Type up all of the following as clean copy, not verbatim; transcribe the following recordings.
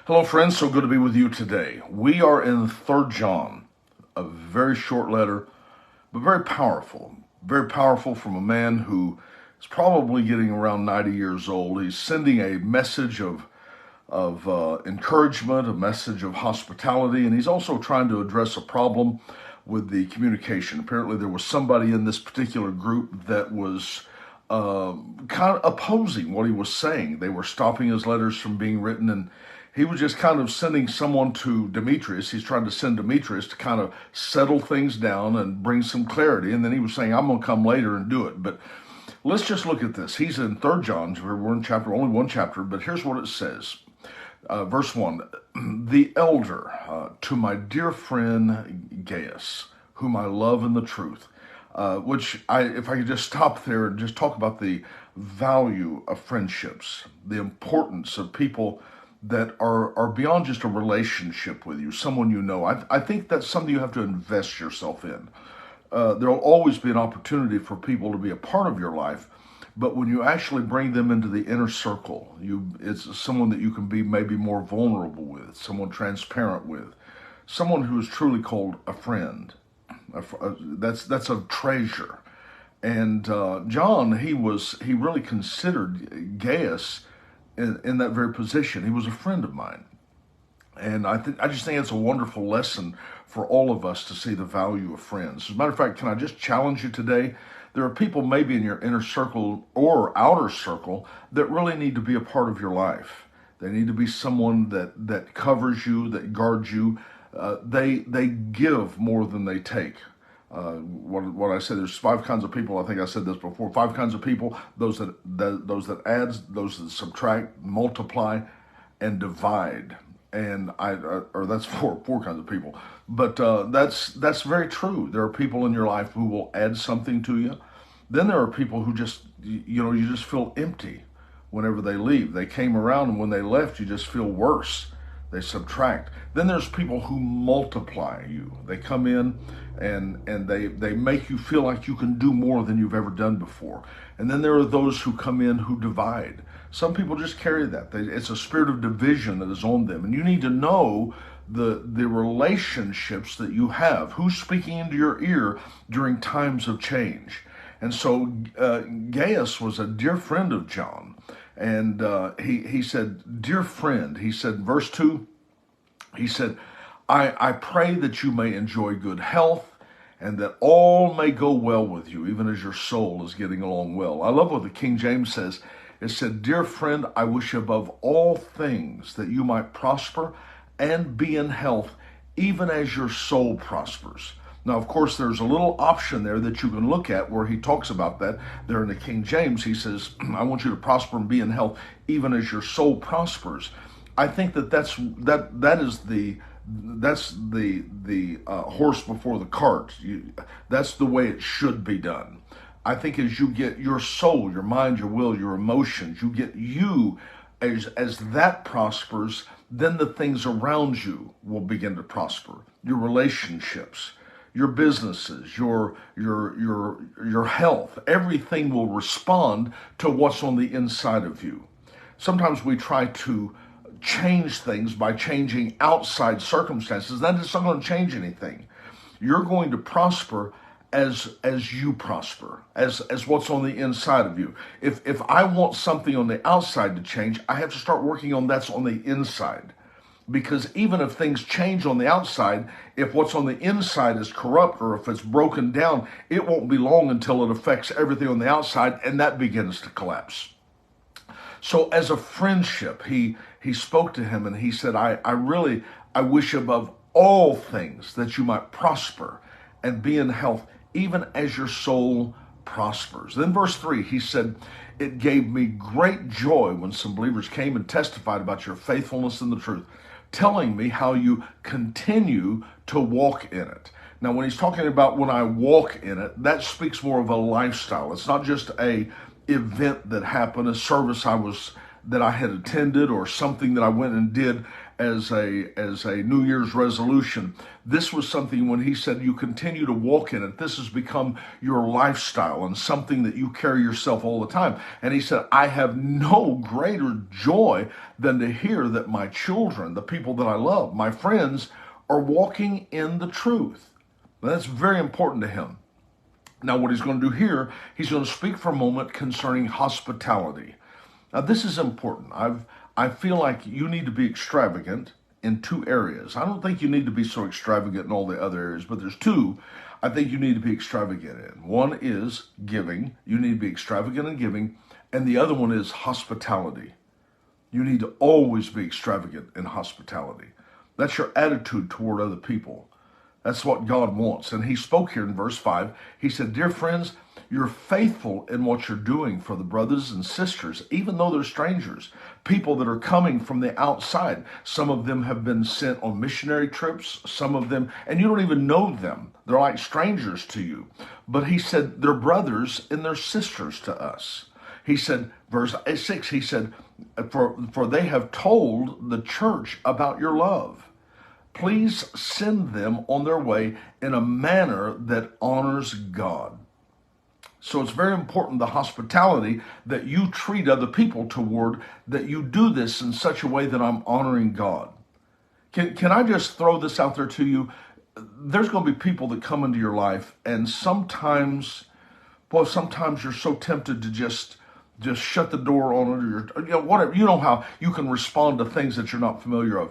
Hello, friends. So good to be with you today. We are in 3rd John, a very short letter, but very powerful. Very powerful from a man who is probably getting around 90 years old. He's sending a message of encouragement, a message of hospitality, and he's also trying to address a problem with the communication. Apparently, there was somebody in this particular group that was kind of opposing what he was saying. They were stopping his letters from being written, and he was just kind of sending someone to Demetrius. He's trying to send Demetrius to kind of settle things down and bring some clarity. And then he was saying, I'm going to come later and do it. But let's just look at this. He's in 3rd John. We're in only one chapter, but here's what it says. Verse 1, the elder to my dear friend Gaius, whom I love in the truth, if I could just stop there and just talk about the value of friendships, the importance of people that are beyond just a relationship with you, someone you know. I think that's something you have to invest yourself in. There will always be an opportunity for people to be a part of your life, but when you actually bring them into the inner circle, it's someone that you can be maybe more vulnerable with, someone transparent with, someone who is truly called a friend. That's a treasure. And John, he really considered Gaius in that very position. He was a friend of mine. And I just think it's a wonderful lesson for all of us to see the value of friends. As a matter of fact, can I just challenge you today? There are people maybe in your inner circle or outer circle that really need to be a part of your life. They need to be someone that covers you, that guards you. They give more than they take. What I said, there's 5 kinds of people. I think I said this before. 5 kinds of people: those that add, those that subtract, multiply, and divide. And or that's four kinds of people. But that's very true. There are people in your life who will add something to you. Then there are people who just you just feel empty whenever they leave. They came around, and when they left, you just feel worse. They subtract. Then there's people who multiply you. They come in and they make you feel like you can do more than you've ever done before. And then there are those who come in who divide. Some people just carry that. It's a spirit of division that is on them. And you need to know the relationships that you have. Who's speaking into your ear during times of change? And so Gaius was a dear friend of John. And he said, dear friend, he said, verse 2, he said, I pray that you may enjoy good health and that all may go well with you, even as your soul is getting along well. I love what the King James says. It said, dear friend, I wish above all things that you might prosper and be in health, even as your soul prospers. Now, of course, there's a little option there that you can look at where he talks about that. There in the King James, he says, I want you to prosper and be in health, even as your soul prospers. I think that is the horse before the cart. That's the way it should be done. I think as you get your soul, your mind, your will, your emotions, you get you as that prospers, then the things around you will begin to prosper. Your relationships, your businesses, your health, everything will respond to what's on the inside of you. Sometimes we try to change things by changing outside circumstances. That is not going to change anything. You're going to prosper as you prosper, as what's on the inside of you. If I want something on the outside to change, I have to start working on that's on the inside. Because even if things change on the outside, if what's on the inside is corrupt or if it's broken down, it won't be long until it affects everything on the outside, and that begins to collapse. So as a friendship, he spoke to him and he said, I wish above all things that you might prosper and be in health, even as your soul prospers. Then verse 3, he said, it gave me great joy when some believers came and testified about your faithfulness in the truth, telling me how you continue to walk in it. Now, when he's talking about when I walk in it, that speaks more of a lifestyle. It's not just a event that happened, a service that I had attended or something that I went and did as a New Year's resolution. This was something when he said you continue to walk in it. This has become your lifestyle and something that you carry yourself all the time. And he said, I have no greater joy than to hear that my children, the people that I love, my friends, are walking in the truth. Now, that's very important to him. Now, what he's going to do here, he's going to speak for a moment concerning hospitality. Now, this is important. I feel like you need to be extravagant in two areas. I don't think you need to be so extravagant in all the other areas, but there's two I think you need to be extravagant in. One is giving. You need to be extravagant in giving. And the other one is hospitality. You need to always be extravagant in hospitality. That's your attitude toward other people. That's what God wants. And he spoke here in verse 5. He said, dear friends, you're faithful in what you're doing for the brothers and sisters, even though they're strangers, people that are coming from the outside. Some of them have been sent on missionary trips, some of them, and you don't even know them. They're like strangers to you. But he said, they're brothers and they're sisters to us. He said, verse 6, he said, for they have told the church about your love. Please send them on their way in a manner that honors God. So it's very important, the hospitality that you treat other people toward, that you do this in such a way that I'm honoring God. Can I just throw this out there to you? There's going to be people that come into your life, and sometimes you're so tempted to just shut the door on it, or whatever. You know how you can respond to things that you're not familiar of.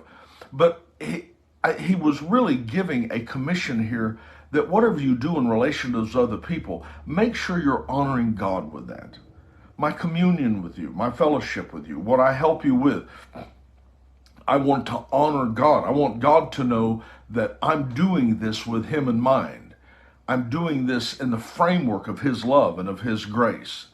But he was really giving a commission here that whatever you do in relation to those other people, make sure you're honoring God with that. My communion with you, my fellowship with you, what I help you with, I want to honor God. I want God to know that I'm doing this with him in mind. I'm doing this in the framework of his love and of his grace.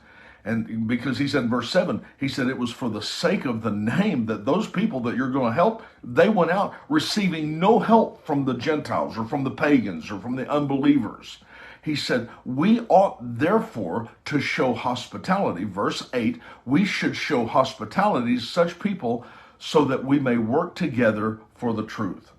And because he said in verse 7, he said it was for the sake of the name that those people that you're going to help, they went out receiving no help from the Gentiles or from the pagans or from the unbelievers. He said, we ought therefore to show hospitality. Verse 8, we should show hospitality to such people so that we may work together for the truth.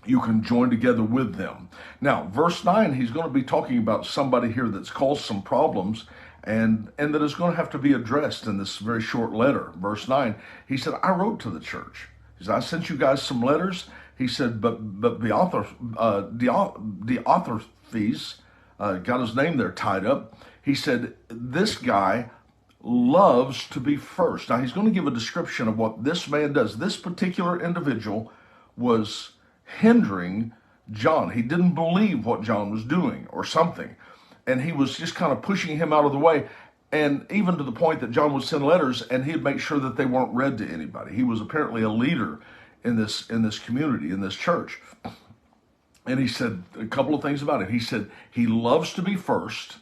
You can join together with them. Now, verse 9, he's going to be talking about somebody here that's caused some problems and that is going to have to be addressed in this very short letter. Verse 9, he said, I wrote to the church. He said, I sent you guys some letters. He said, but Diotrephes, got his name there tied up. He said, this guy loves to be first. Now, he's going to give a description of what this man does. This particular individual was hindering John. He didn't believe what John was doing or something. And he was just kind of pushing him out of the way. And even to the point that John would send letters and he'd make sure that they weren't read to anybody. He was apparently a leader in this community, in this church. And he said a couple of things about it. He said, he loves to be first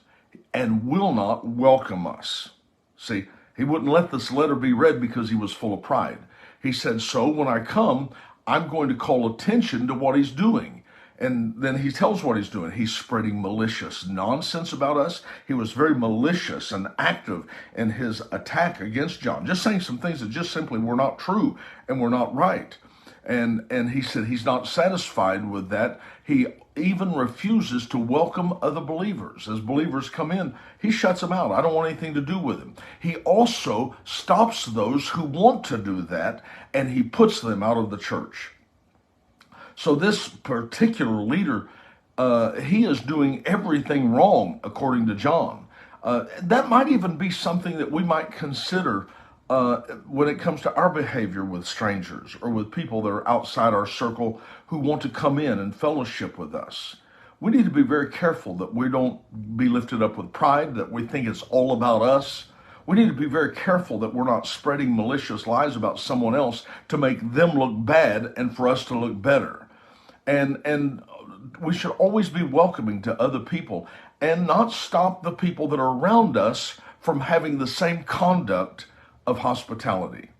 and will not welcome us. See, he wouldn't let this letter be read because he was full of pride. He said, so when I come, I'm going to call attention to what he's doing. And then he tells what he's doing. He's spreading malicious nonsense about us. He was very malicious and active in his attack against John, just saying some things that just simply were not true and were not right. And he said he's not satisfied with that. He even refuses to welcome other believers. As believers come in, he shuts them out. I don't want anything to do with him. He also stops those who want to do that, and he puts them out of the church. So this particular leader, he is doing everything wrong, according to John. That might even be something that we might consider when it comes to our behavior with strangers or with people that are outside our circle who want to come in and fellowship with us. We need to be very careful that we don't be lifted up with pride, that we think it's all about us. We need to be very careful that we're not spreading malicious lies about someone else to make them look bad and for us to look better. And we should always be welcoming to other people and not stop the people that are around us from having the same conduct of hospitality.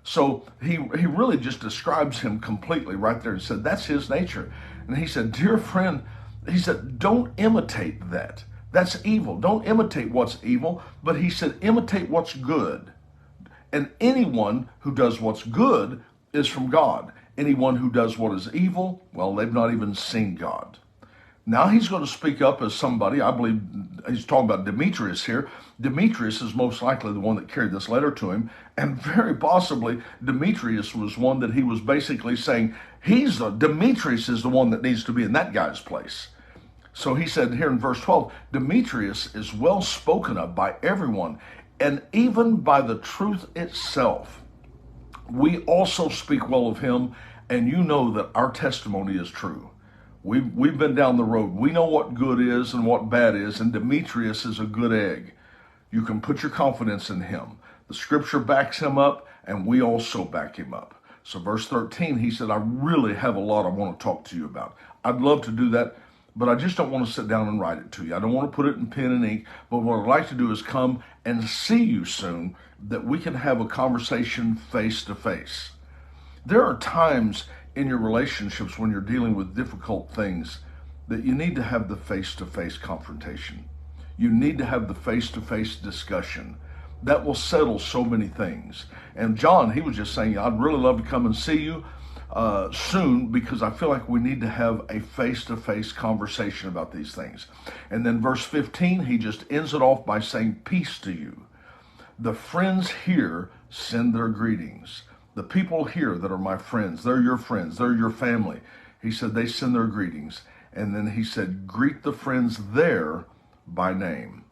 So he really just describes him completely right there and said, that's his nature. And he said, dear friend, he said, don't imitate that. That's evil. Don't imitate what's evil. But he said, imitate what's good. And anyone who does what's good is from God. Anyone who does what is evil, well, they've not even seen God. Now he's going to speak up as somebody, I believe he's talking about Demetrius here. Demetrius is most likely the one that carried this letter to him, and very possibly Demetrius was one that he was basically saying, Demetrius is the one that needs to be in that guy's place. So he said here in verse 12, Demetrius is well spoken of by everyone, and even by the truth itself. We also speak well of him, and you know that our testimony is true. We've been down the road. We know what good is and what bad is, and Demetrius is a good egg. You can put your confidence in him. The scripture backs him up, and we also back him up. So verse 13, he said, I really have a lot I want to talk to you about. I'd love to do that, but I just don't want to sit down and write it to you. I don't want to put it in pen and ink, but what I'd like to do is come and see you soon, that we can have a conversation face to face. There are times in your relationships when you're dealing with difficult things that you need to have the face-to-face confrontation. You need to have the face-to-face discussion. That will settle so many things. And John, he was just saying, I'd really love to come and see you soon, because I feel like we need to have a face-to-face conversation about these things. And then verse 15, he just ends it off by saying, peace to you. The friends here send their greetings. The people here that are my friends, they're your friends, they're your family. He said they send their greetings. And then he said, greet the friends there by name.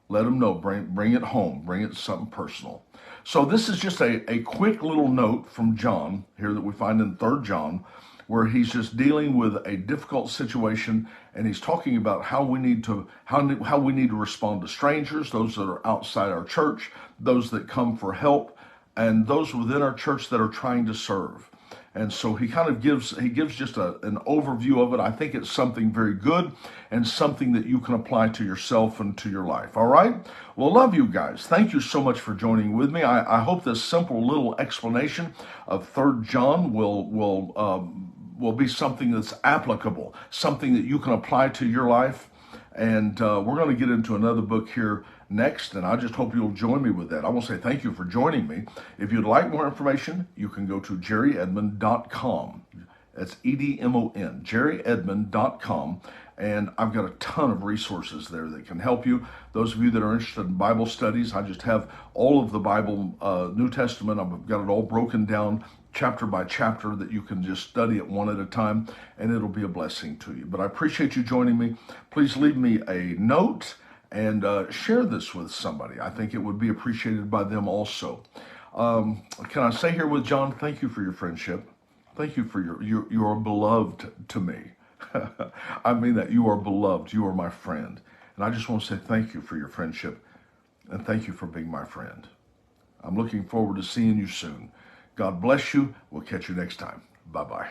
Let them know, bring it home, bring it something personal. So this is just a quick little note from John here that we find in 3 John, where he's just dealing with a difficult situation, and he's talking about how we need to respond to strangers, those that are outside our church, those that come for help, and those within our church that are trying to serve. And so he kind of gives just an overview of it. I think it's something very good and something that you can apply to yourself and to your life. All right? Well, love you guys. Thank you so much for joining with me. I hope this simple little explanation of 3 John will be something that's applicable, something that you can apply to your life. And we're going to get into another book here next, and I just hope you'll join me with that. I want to say thank you for joining me. If you'd like more information, you can go to jerryedmond.com. That's EDMON, jerryedmond.com. And I've got a ton of resources there that can help you. Those of you that are interested in Bible studies, I just have all of the Bible, New Testament. I've got it all broken down chapter by chapter that you can just study it one at a time, and it'll be a blessing to you. But I appreciate you joining me. Please leave me a note and share this with somebody. I think it would be appreciated by them also. Can I say here with John, thank you for your friendship. Thank you for you are beloved to me. I mean that. You are beloved. You are my friend. And I just want to say thank you for your friendship, and thank you for being my friend. I'm looking forward to seeing you soon. God bless you. We'll catch you next time. Bye-bye.